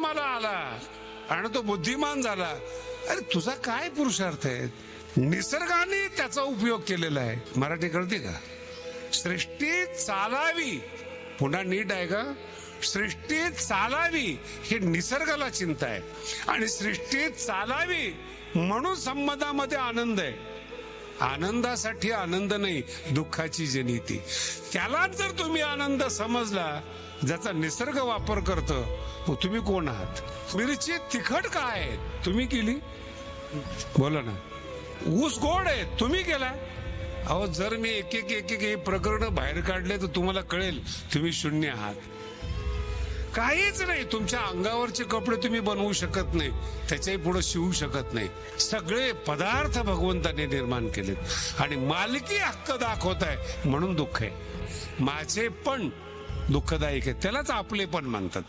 जन्माला आला आणि तो बुद्धिमान झाला, अरे तुझा काय पुरुषार्थ आहे? निसर्गाने त्याचा उपयोग केलेला आहे. मराठी कळते का? सृष्टी चालावी, पुन्हा नीट आहे का? सृष्टी चालावी हे निसर्गाला चिंता आहे, आणि सृष्टी चालावी म्हणून संवादामध्ये आनंद आहे. आनंदासाठी आनंद नाही, दुःखाची जनिती. त्यालाच जर तुम्ही आनंद समजला ज्याचा निसर्ग वापर करतो, मग तुम्ही कोण आहात? मिरची तिखट काय आहे? तुम्ही केली? बोला ना. ऊस गोड आहे, तुम्ही केला? अहो, जर मी एक एक प्रकरण बाहेर काढले तर तुम्हाला कळेल तुम्ही शून्य आहात. काहीच नाही. तुमच्या अंगावरचे कपडे तुम्ही बनवू शकत नाही, त्याच्याही पुढे शिवू शकत नाही. सगळे पदार्थ भगवंताने निर्माण केलेत आणि मालकी हक्क दाखवत आहे म्हणून दुःख आहे. माझे पण दुःखदायक आहे, त्यालाच आपले पण म्हणतात.